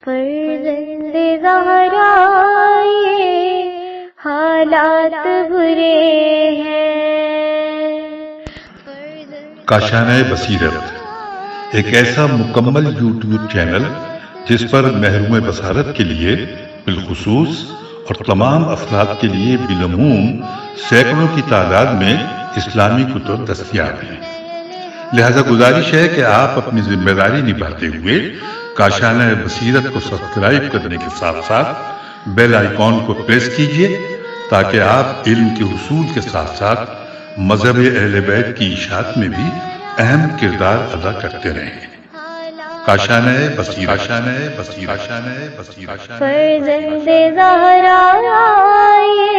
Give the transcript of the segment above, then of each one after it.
فرزند زہرا یہ حالات برے ہیں. کاشانہ بصیرت ایک ایسا مکمل یوٹیوب چینل جس پر محروم بصارت کے لیے بالخصوص اور تمام افراد کے لیے بالعموم سینکڑوں کی تعداد میں اسلامی کتب دستیاب ہیں. لہذا گزارش ہے کہ آپ اپنی ذمہ داری نبھاتے ہوئے کاشانہ بصیرت کو سبسکرائب کرنے کے ساتھ ساتھ بیل آئیکن کو پریس کیجئے تاکہ آپ علم کے حصول کے ساتھ ساتھ مذہب اہل بیت کی اشاعت میں بھی اہم کردار ادا کرتے رہیں. کاشانہ بصیرت. فرزند زہرا یہ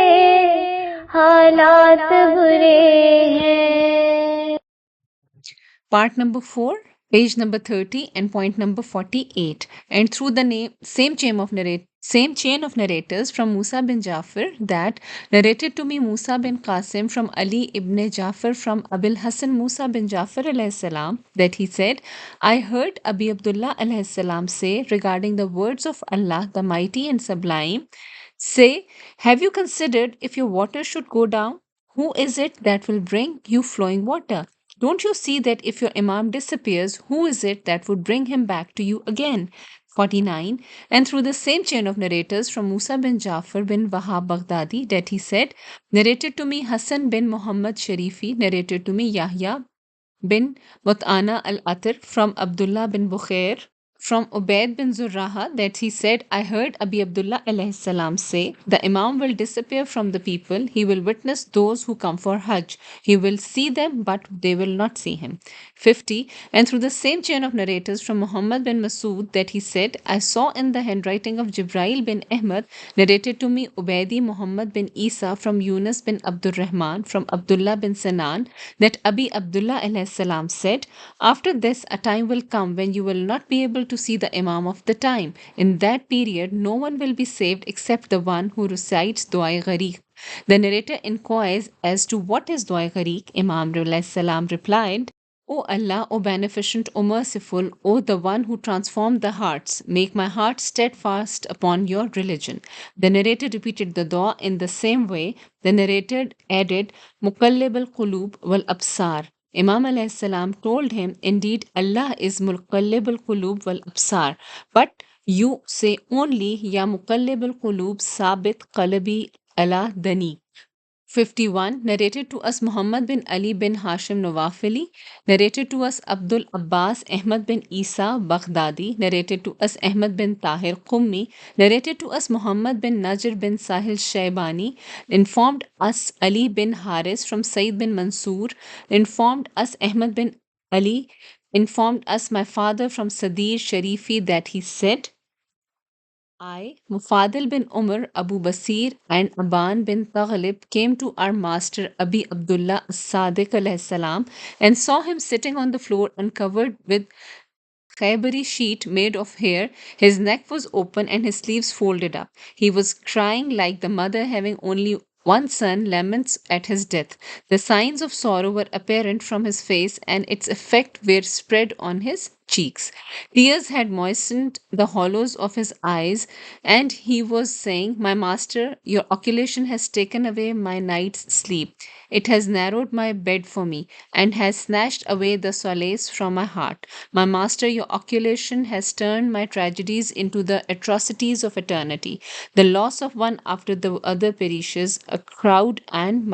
حالات برے ہیں. Part number 4, page number 30 and point number 48. And through the same chain of narrators from Musa bin Jafar that narrated to me Musa bin Qasim from Ali ibn Jafar from Abil Hassan Musa bin Jafar alayhi salam that he said, I heard Abi Abdullah alayhi salam say regarding the words of Allah the mighty and sublime, say, have you considered if your water should go down, who is it that will bring you flowing water? Don't you see that if your Imam disappears, who is it that would bring him back to you again? 49. And through the same chain of narrators from Musa bin Jafar bin Wahab Baghdadi that he said, narrated to me Hassan bin Muhammad Sharifi, narrated to me Yahya bin Mut'ana al-Atir from Abdullah bin Bukhair, from Ubaid bin Zurraha that he said, I heard Abi Abdullah alayhi salam say, the Imam will disappear from the people. He will witness those who come for Hajj. He will see them, but they will not see him. 50. And through the same chain of narrators from Muhammad bin Masood that he said, I saw in the handwriting of Jibrail bin Ahmad, narrated to me Ubaidi Muhammad bin Isa from Yunus bin Abdul Rahman from Abdullah bin Sanan that Abi Abdullah alayhi salam said, after this a time will come when you will not be able to see the Imam of the time. In that period, no one will be saved except the one who recites Du'a Ghareeq. The narrator inquires as to what is Du'a Ghareeq. Imam alayhi salam replied, O Allah, O beneficent, O merciful, O the one who transformed the hearts, make my heart steadfast upon your religion. The narrator repeated the dua in the same way. The narrator added, Muqallib al-Qulub wal-Absar. Imam alayhi salam told him, indeed Allah is Muqallib al-Qulub wal-Absar, but you say only, Ya Muqallib al-Qulub sabit qalbi ala dani. 51. Narrated to us Muhammad bin Ali bin Hashim Nawafili. Narrated to us Abdul Abbas Ahmad bin Isa Baghdadi. Narrated to us Ahmad bin Tahir Qummi. Narrated to us Muhammad bin Najr bin Sahil Shaybani. Informed us Ali bin Haris from Sayyid bin Mansoor. Informed us Ahmad bin Ali. Informed us my father from Sadir Sharifi that he said, I, Mufadil bin Umar, Abu Basir, and Aban bin Taghlib came to our master Abi Abdullah as-Sadiq alayhi salam and saw him sitting on the floor uncovered with Khaybari sheet made of hair. His neck was open and his sleeves folded up. He was crying like the mother having only one son laments at his death. The signs of sorrow were apparent from his face and its effect were spread on his cheeks. Tears had moistened the hollows of his eyes, and he was saying, My master, your occultation has taken away my night's sleep. It has narrowed my bed for me, and has snatched away the solace from my heart. My master, your occultation has turned my tragedies into the atrocities of eternity. The loss of one after the other perishes, a crowd and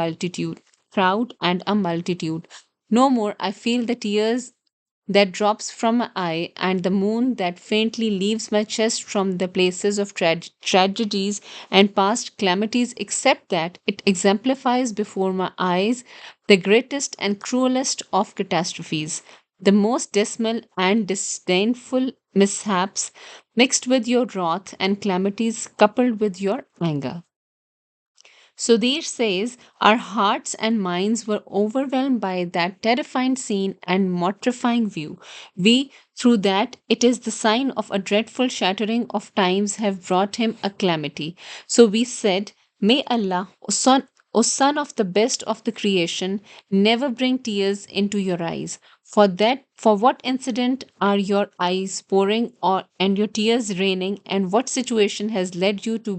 a multitude. No more I feel the tears that drops from my eye, and the moon that faintly leaves my chest from the places of tragedies and past calamities, except that it exemplifies before my eyes the greatest and cruelest of catastrophes, the most dismal and disdainful mishaps, mixed with your wrath, and calamities coupled with your anger. Sudhir says, our hearts and minds were overwhelmed by that terrifying scene and mortifying view. We, through that, it is the sign of a dreadful shattering of times, have brought him a calamity. So we said, May Allah, O son of the best of the creation, never bring tears into your eyes. For what incident are your eyes pouring or and your tears raining, and what situation has led you to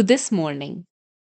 this morning?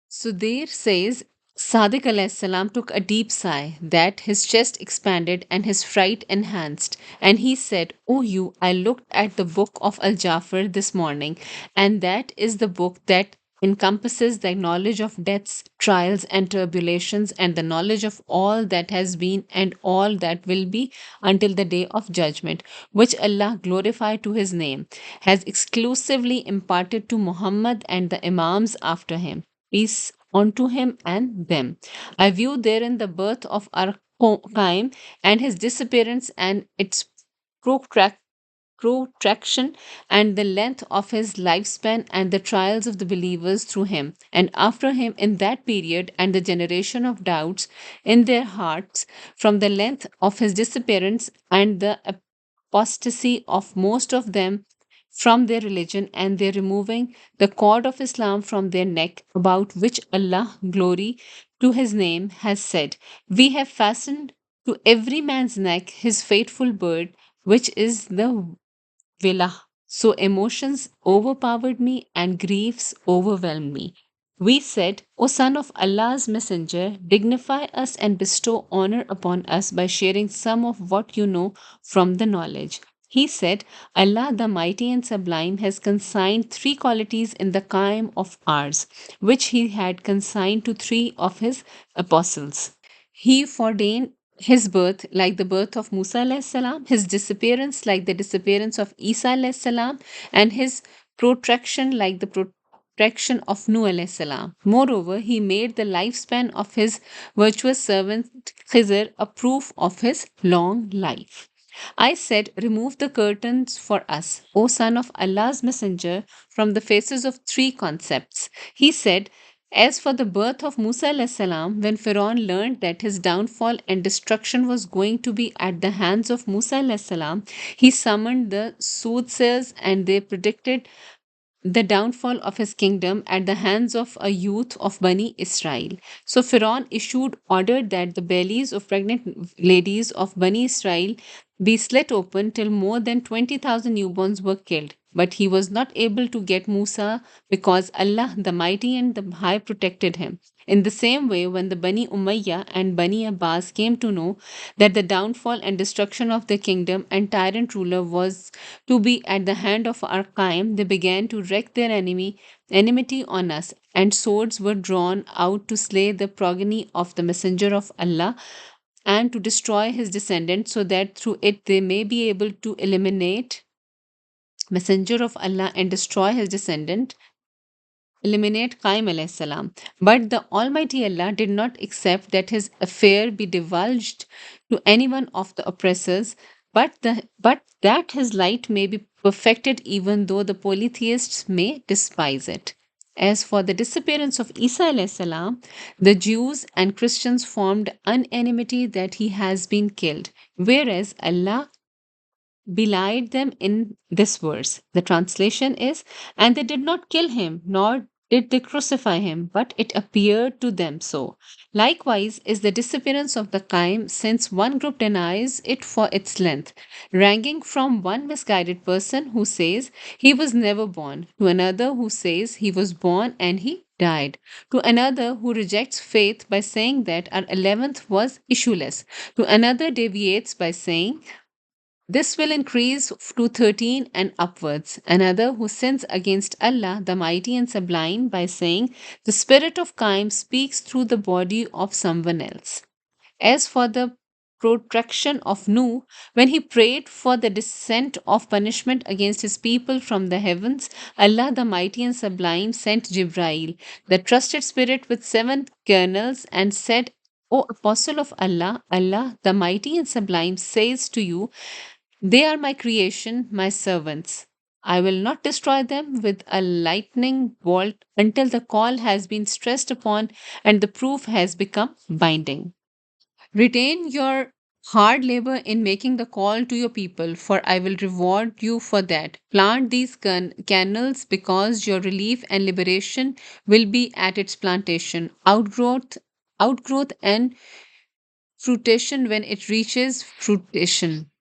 Sudair says Sadiq alayhi salam took a deep sigh, that his chest expanded and his fright enhanced, and he said, "O you, I looked at the book of Al Jafar this morning, and that is the book that encompasses the knowledge of deaths, trials, and tribulations, and the knowledge of all that has been and all that will be until the day of judgment, which Allah, glorified to His name, has exclusively imparted to Muhammad and the Imams after him. Peace unto him and them. I view therein the birth of our Qaim and his disappearance and its protract protraction and the length of his lifespan and the trials of the believers through him and after him in that period and the generation of doubts in their hearts from the length of his disappearance and the apostasy of most of them from their religion and their removing the cord of Islam from their neck, about which Allah, glory to His name, has said, "We have fastened to every man's neck his fateful bird, which is the Villa." So emotions overpowered me and griefs overwhelmed me. We said, O son of Allah's messenger, dignify us and bestow honor upon us by sharing some of what you know from the knowledge. He said, Allah the Mighty and Sublime has consigned three qualities in the Qaim of ours, which He had consigned to three of His apostles. He foreordained his birth like the birth of Musa alayhi salam, his disappearance like the disappearance of Isa alayhi salam, and his protraction like the protraction of Nuh alayhi salam. Moreover, he made the lifespan of his virtuous servant Khizr a proof of his long life. I said, remove the curtains for us, O son of Allah's messenger, from the faces of three concepts. He said, as for the birth of Musa alayhi salam, when Pharaoh learned that his downfall and destruction was going to be at the hands of Musa alayhi salam, he summoned the soothsayers and they predicted the downfall of his kingdom at the hands of a youth of Bani Israel. So Pharaoh issued order that the bellies of pregnant ladies of Bani Israel be slit open till more than 20,000 newborns were killed. But he was not able to get Musa because Allah the Mighty and the High protected him. In the same way, when the Bani Umayyah and Bani Abbas came to know that the downfall and destruction of their kingdom and tyrant ruler was to be at the hand of Arqaim, they began to wreak their enmity on us, and swords were drawn out to slay the progeny of the Messenger of Allah and to destroy his descendants, so that through it they may be able to eliminate Messenger of Allah and destroy his descendant, eliminate Qaim alayhi salam. But the Almighty Allah did not accept that his affair be divulged to any one of the oppressors, but that his light may be perfected even though the polytheists may despise it. As for the disappearance of Isa alayhi salam, the Jews and Christians formed unanimity that he has been killed, whereas Allah belied them in this verse. The translation is, and they did not kill him, nor did they crucify him, but it appeared to them so. Likewise is the disappearance of the Qaim, since one group denies it for its length, ranging from one misguided person who says he was never born, to another who says he was born and he died, to another who rejects faith by saying that our 11th was issueless, to another deviates by saying this will increase to 13 and upwards. Another who sins against Allah, the Mighty and Sublime, by saying, the spirit of Qaim speaks through the body of someone else. As for the protraction of Nuh, when he prayed for the descent of punishment against his people from the heavens, Allah the Mighty and Sublime sent Jibrail, the trusted spirit with 7 kernels, and said, O Apostle of Allah, Allah the Mighty and Sublime says to you, they are my creation, my servants. I will not destroy them with a lightning bolt until the call has been stressed upon and the proof has become binding. Retain your hard labor in making the call to your people, for I will reward you for that. Plant these canals because your relief and liberation will be at its plantation. Outgrowth and fruition when it reaches fruition.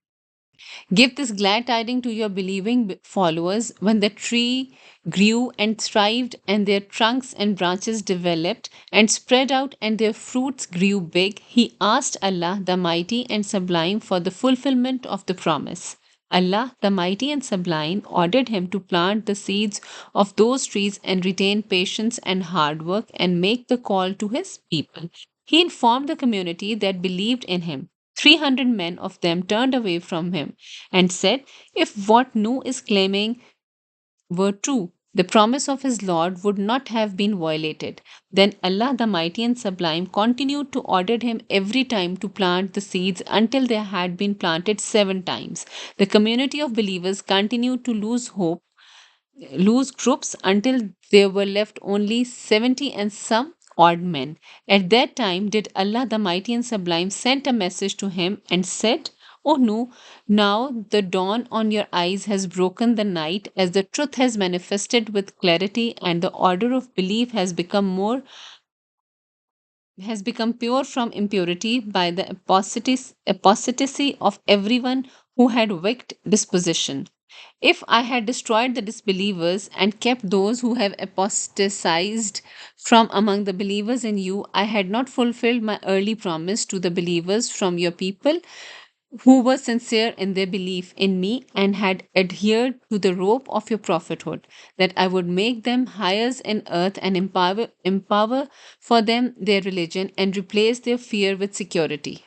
Give this glad tiding to your believing followers. When the tree grew and thrived, and their trunks and branches developed and spread out, and their fruits grew big, he asked Allah the Mighty and Sublime for the fulfillment of the promise. Allah, the Mighty and Sublime, ordered him to plant the seeds of those trees and retain patience and hard work and make the call to his people. He informed the community that believed in him. 300 men of them turned away from him and said, if what Nu is claiming were true, the promise of his Lord would not have been violated. Then Allah, the Mighty and Sublime, continued to order him every time to plant the seeds until they had been planted 7 times. The community of believers continued to lose groups until there were left only 70 and some odd men. At that time did Allah the Mighty and Sublime sent a message to him and said, O no, now the dawn on your eyes has broken the night as the truth has manifested with clarity and the order of belief has become pure from impurity by the apostasy of everyone who had wicked disposition. If I had destroyed the disbelievers and kept those who have apostatized from among the believers in you, I had not fulfilled my early promise to the believers from your people who were sincere in their belief in me and had adhered to the rope of your prophethood, that I would make them heirs in earth and empower for them their religion and replace their fear with security,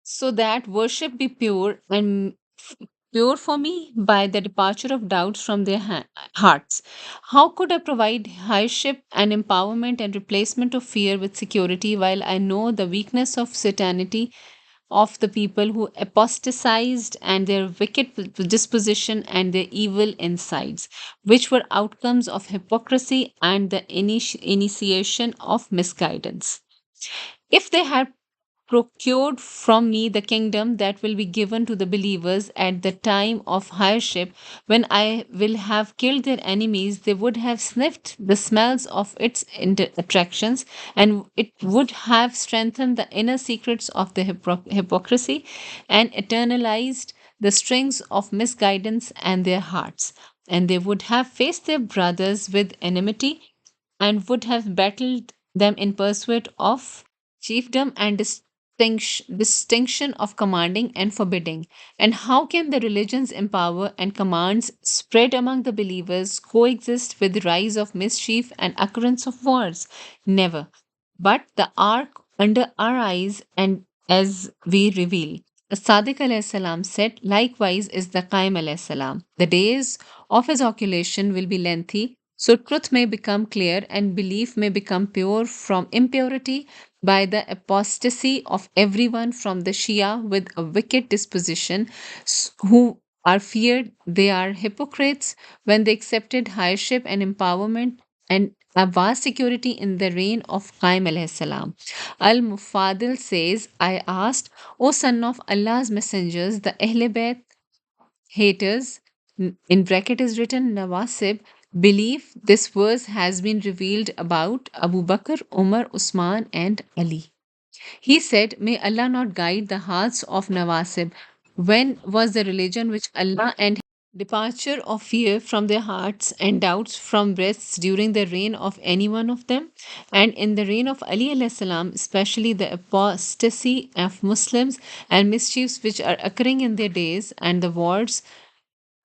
so that worship be pure for me by the departure of doubts from their hearts. How could I provide hardship and empowerment and replacement of fear with security while I know the weakness of satanity of the people who apostatized and their wicked disposition and their evil insides, which were outcomes of hypocrisy and the initiation of misguidance? If they had procured from me the kingdom that will be given to the believers at the time of hardship, when I will have killed their enemies, they would have sniffed the smells of its attractions, and it would have strengthened the inner secrets of the hypocrisy and eternalized the strings of misguidance and their hearts. And they would have faced their brothers with enmity and would have battled them in pursuit of chiefdom and distinction of commanding and forbidding. And how can the religions empower and commands spread among the believers coexist with the rise of mischief and occurrence of wars? Never. But the ark under our eyes, and as we reveal. Sadiq alayhi salam said, likewise is the Qaim alayhi salam. The days of his occultation will be lengthy, so truth may become clear and belief may become pure from impurity by the apostasy of everyone from the Shia with a wicked disposition, who are feared they are hypocrites when they accepted hiership and empowerment and a vast security in the reign of Qaim alayhi salam. Al Mufadil says, I asked, O son of Allah's messengers, the Ahle Bayt haters, in bracket is written Nawasib, believe this verse has been revealed about Abu Bakr, Umar, Usman, and Ali. He said, may Allah not guide the hearts of Nawasib. When was the religion which Allah and departure of fear from their hearts and doubts from breasts during the reign of any one of them? And in the reign of Ali alayhi salam, especially the apostasy of Muslims and mischiefs which are occurring in their days and the wars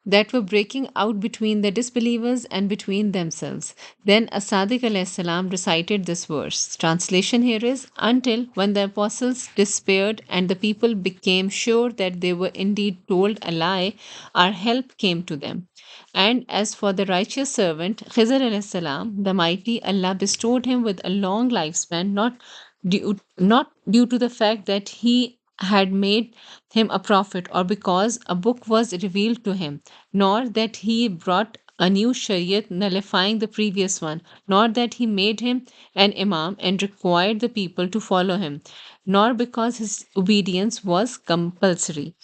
that were breaking out between the disbelievers and between themselves. Then As-Sadiq alayhi salam recited this verse. Translation here is, until when the apostles despaired and the people became sure that they were indeed told a lie, our help came to them. And as for the righteous servant, Khizr alayhi salam, the mighty Allah bestowed him with a long lifespan, not due to the fact that he had made him a prophet or because a book was revealed to him, nor that he brought a new shariat nullifying the previous one, nor that he made him an imam and required the people to follow him, nor because his obedience was compulsory.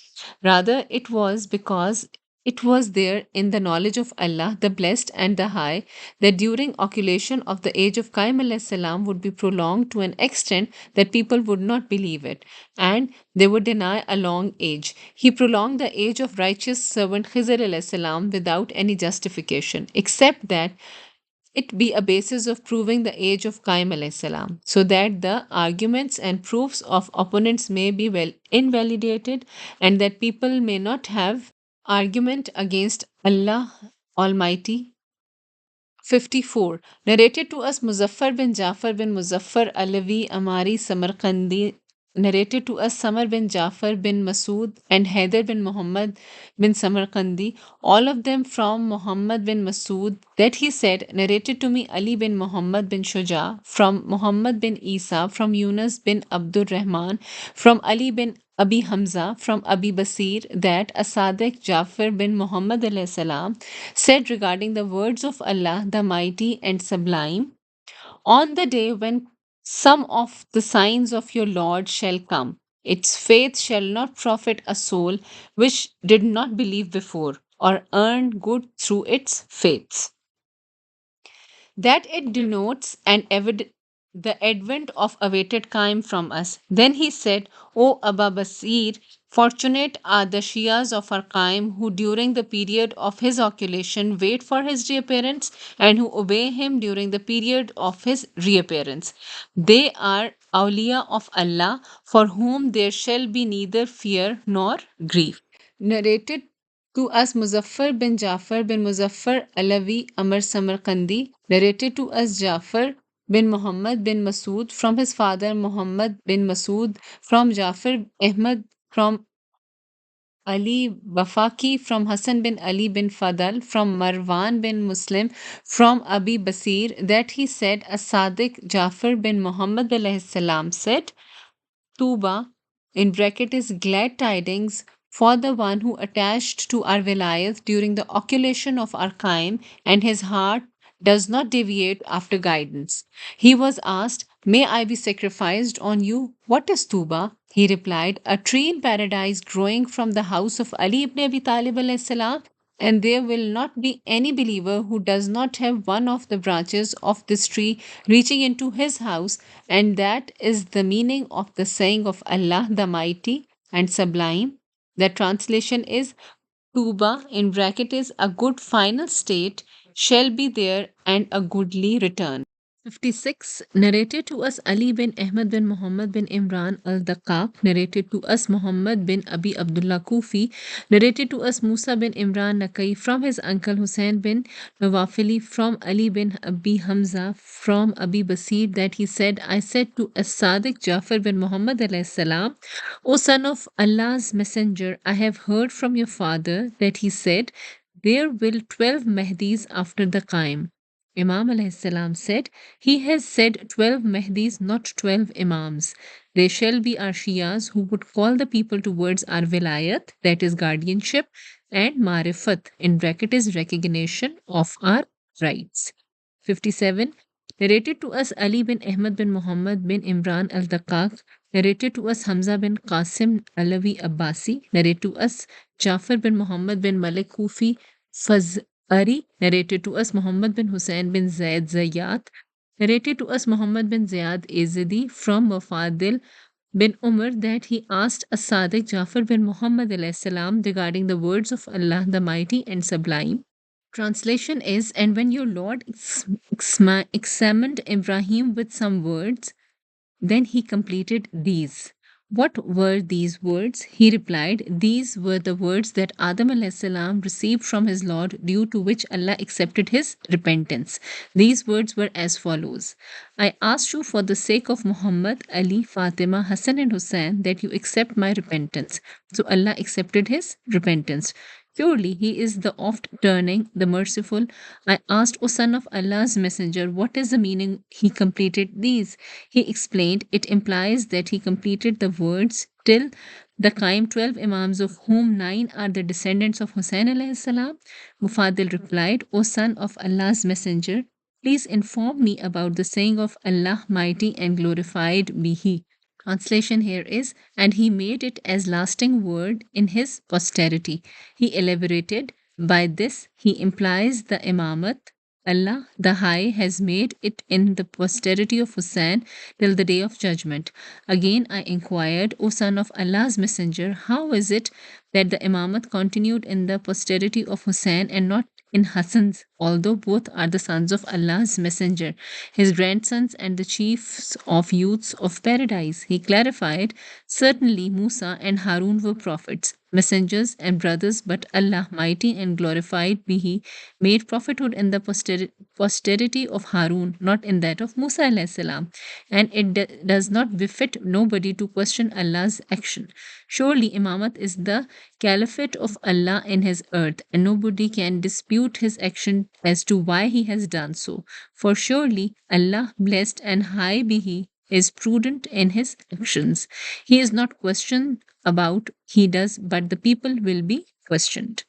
Rather, it was because It was there in the knowledge of Allah, the Blessed and the High, that during occultation of the age of Qaim alayhi salam would be prolonged to an extent that people would not believe it, and they would deny a long age. He prolonged the age of righteous servant Khizr alayhi salam without any justification, except that it be a basis of proving the age of Qaim alayhi salam, so that the arguments and proofs of opponents may be well invalidated, and that people may not have argument against Allah Almighty. 54. Narrated to us Muzaffar bin Jafar bin Muzaffar Alawi Amari Samarkandi. Narrated to us Samar bin Jafar bin Masood and Haider bin Muhammad bin Samarkandi, all of them from Muhammad bin Masood, that he said, narrated to me Ali bin Muhammad bin Shuja, from Muhammad bin Isa, from Yunus bin Abdur Rahman, from Ali bin Abi Hamza, from Abi Basir, that Asadiq Jafar bin Muhammad alayhi salam said regarding the words of Allah, the Mighty and Sublime, on the day when some of the signs of your Lord shall come, its faith shall not profit a soul which did not believe before or earn good through its faiths. That it denotes the advent of awaited Qaim from us. Then he said, O Aba Basir, fortunate are the Shias of our Qaim who during the period of his occultation wait for his reappearance and who obey him during the period of his reappearance. They are awliya of Allah for whom there shall be neither fear nor grief. Narrated to us Muzaffar bin Jafar bin Muzaffar Alawi Amar Samarkandi, narrated to us Jafar bin Muhammad bin Masood from his father Muhammad bin Masood, from Jafar Ahmad, from Ali Wafaki, from Hassan bin Ali bin Fadal, from Marwan bin Muslim, from Abi Basir, that he said, as Sadiq Jafar bin Muhammad alayhi salam said, Tuba, in bracket is glad tidings for the one who attached to our vilayat during the occultation of our Qaim, and his heart does not deviate after guidance. He was asked, May I be sacrificed on you? What is Tuba? He replied, A tree in paradise growing from the house of Ali ibn Abi Talib alayhi salam, and there will not be any believer who does not have one of the branches of this tree reaching into his house, and that is the meaning of the saying of Allah the Mighty and Sublime. The translation is Tuba, in bracket is a good final state, shall be there and a goodly return. 56. Narrated to us Ali bin Ahmad bin Muhammad bin Imran al Daqqaq, narrated to us Muhammad bin Abi Abdullah Kufi, narrated to us Musa bin Imran Nakai from his uncle Hussein bin Nawafili, from Ali bin Abi Hamza, from Abi Basir, that he said, I said to As-Sadiq Jafar bin Muhammad alayhi salam, O son of Allah's messenger, I have heard from your father that he said, there will 12 Mahdis after the Qaim. Imam alayhi salam said, He has said 12 Mahdis, not 12 Imams. They shall be our Shias who would call the people towards our vilayat, that is guardianship, and marifat, in bracket is recognition of our rights. 57. Narrated to us Ali bin Ahmad bin Muhammad bin Imran al Daqqaq, narrated to us Hamza bin Qasim Alawi Abbasi, narrated to us Jafar bin Muhammad bin Malik Kufi Fazari, narrated to us Muhammad bin Hussein bin Zaid Zayyat, narrated to us Muhammad bin Ziyad Azadi from Mufadil bin Umar, that he asked As-Sadiq Jafar bin Muhammad alayhi salam regarding the words of Allah the Mighty and Sublime. Translation is, and when your Lord examined Ibrahim with some words, then he completed these. What were these words? He replied, These were the words that Adam alayhi salam received from his Lord, due to which Allah accepted his repentance. These words were as follows: I asked you for the sake of Muhammad, Ali, Fatima, Hassan, and Hussein that you accept my repentance. So Allah accepted his repentance. Surely he is the oft turning, the merciful. I asked, O son of Allah's messenger, what is the meaning? He completed these. He explained, it implies that he completed the words till the Qaim 12 Imams, of whom 9 are the descendants of Hussein alayhi salam. Mufadil replied, O son of Allah's messenger, please inform me about the saying of Allah Mighty and glorified be He. translation here is, and he made it as lasting word in his posterity. He elaborated, by this he implies the imamat. Allah the High has made it in the posterity of Hussein till the day of judgment. Again I inquired, O son of Allah's messenger, how is it that the imamat continued in the posterity of Hussein and not in Hassan's, although both are the sons of Allah's messenger, his grandsons and the chiefs of youths of paradise? He clarified, certainly Musa and Harun were prophets, messengers and brothers, but Allah, mighty and glorified be He, made prophethood in the posterity of Harun, not in that of Musa alayhi salam, and it does not befit nobody to question Allah's action. Surely Imamat is the caliphate of Allah in his earth, and nobody can dispute his action as to why he has done so. For surely Allah, blessed and high be He, is prudent in his actions. He is not questioned about he does, but the people will be questioned.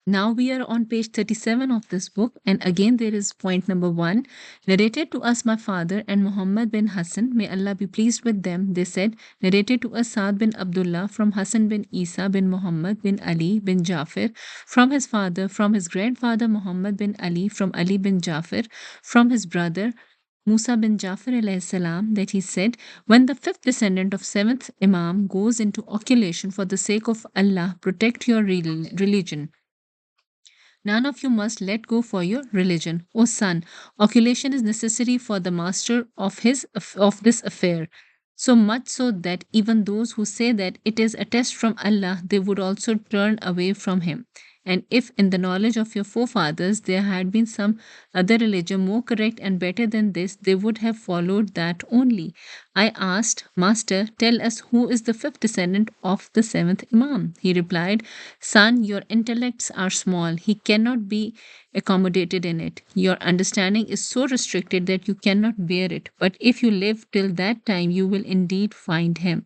Now we are on page 37 of this book, and again there is point number 1. Narrated to us my father and Muhammad bin Hassan, may Allah be pleased with them, they said, narrated to us Saad bin Abdullah from Hassan bin Isa bin Muhammad bin Ali bin Jafar, from his father, from his grandfather Muhammad bin Ali, from Ali bin Jafar, from his brother Musa bin Jafar alayhi salam, that he said, when the fifth descendant of seventh Imam goes into occultation for the sake of Allah, protect your religion. None of you must let go for your religion. O son, occultation is necessary for the master of this affair. So much so that even those who say that it is a test from Allah, they would also turn away from him. And if in the knowledge of your forefathers there had been some other religion more correct and better than this, they would have followed that only. I asked, Master, tell us who is the fifth descendant of the seventh Imam? He replied, Son, your intellects are small. He cannot be accommodated in it. Your understanding is so restricted that you cannot bear it. But if you live till that time, you will indeed find him.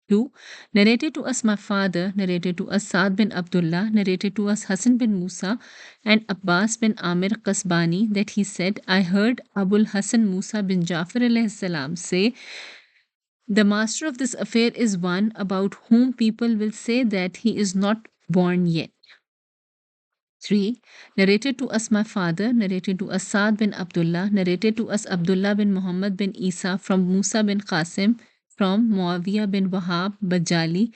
2. Narrated to us my father, narrated to us Saad bin Abdullah, narrated to us Hassan bin Musa and Abbas bin Amir Qasbani, that he said, I heard Abul Hassan Musa bin Jafar alayhi salam say, the master of this affair is one about whom people will say that he is not born yet. 3. Narrated to us my father, narrated to us Saad bin Abdullah, narrated to us Abdullah bin Muhammad bin Isa from Musa bin Qasim, from Muawiyah bin Wahab Bajali,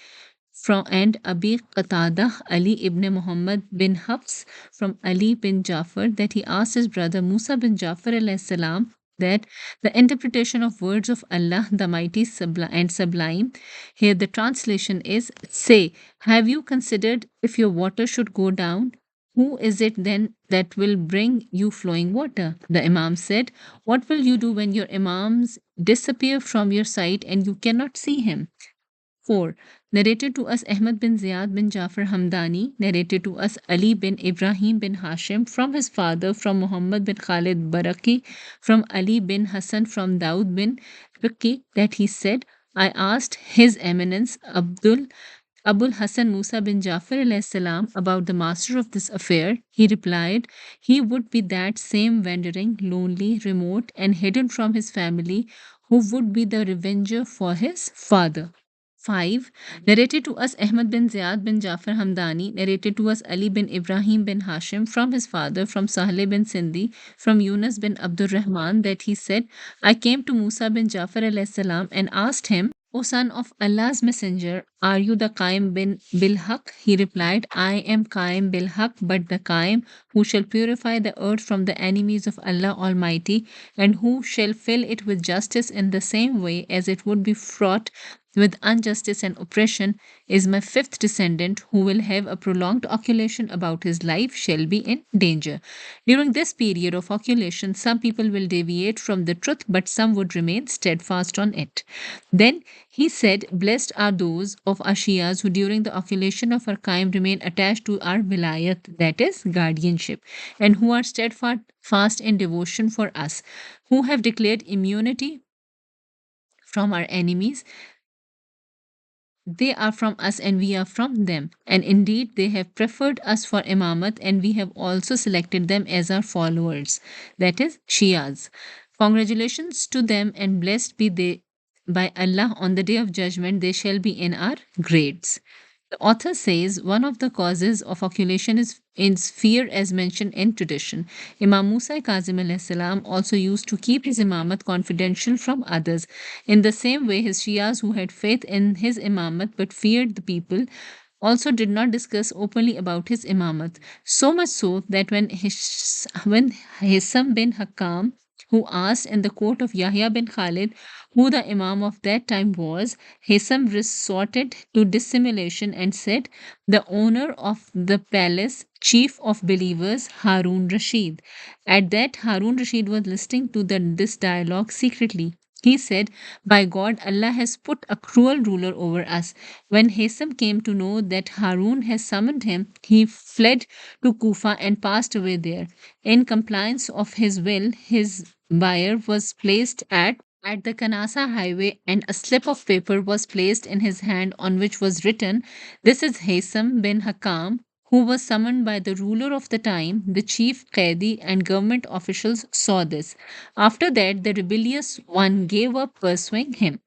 from and Abi Qatada Ali ibn Muhammad bin Hafs from Ali bin Jafar, that he asked his brother Musa bin Jafar alayhi salam that the interpretation of words of Allah the Mighty and Sublime. Here the translation is, say, have you considered if your water should go down? Who is it then that will bring you flowing water? The Imam said, what will you do when your Imams disappear from your sight and you cannot see him? 4. Narrated to us Ahmad bin Ziyad bin Jafar Hamdani, narrated to us Ali bin Ibrahim bin Hashim from his father, from Muhammad bin Khalid Baraki, from Ali bin Hassan, from Daud bin Fiqi, that he said, I asked His Eminence Abul Hassan Musa bin Jafar alayhi salam about the master of this affair. He replied, he would be that same wandering, lonely, remote, and hidden from his family, who would be the revenger for his father. 5. Narrated to us Ahmad bin Ziyad bin Jafar Hamdani, narrated to us Ali bin Ibrahim bin Hashim from his father, from Sahle bin Sindhi, from Yunus bin Abdul Rahman, that he said, I came to Musa bin Jafar alayhi salam and asked him, O son of Allah's messenger, are you the Qaim bin Bilhaq? He replied, I am Qaim Bilhaq, but the Qaim who shall purify the earth from the enemies of Allah Almighty, and who shall fill it with justice in the same way as it would be fraught with injustice and oppression, is my fifth descendant, who will have a prolonged occultation about his life, shall be in danger. During this period of occultation, some people will deviate from the truth, but some would remain steadfast on it. Then he said, blessed are those of our Shias who during the occultation of our Qaim remain attached to our vilayat, that is, guardianship, and who are steadfast in devotion for us, who have declared immunity from our enemies. They are from us and we are from them. And indeed, they have preferred us for Imamat, and we have also selected them as our followers, that is, Shias. Congratulations to them and blessed be they by Allah on the day of judgment, they shall be in our grades. The author says one of the causes of occultation is fear, as mentioned in tradition. Imam Musa Kazim alayhi salam also used to keep his imamat confidential from others. In the same way, his Shias who had faith in his imamat but feared the people also did not discuss openly about his imamat. So much so that when Hisam bin Hakam, who asked in the court of Yahya bin Khalid who the imam of that time was, Hisam resorted to dissimulation and said, "The owner of the palace, chief of believers, Harun Rashid." At that, Harun Rashid was listening to this dialogue secretly. He said, "By God, Allah has put a cruel ruler over us." When Hasem came to know that Harun has summoned him, he fled to Kufa and passed away there. In compliance of his will, his bier was placed at the Kanasa highway, and a slip of paper was placed in his hand on which was written, "This is Hasem bin Hakam, who was summoned by the ruler of the time." The chief Qaidi and government officials saw this. After that, the rebellious one gave up pursuing him.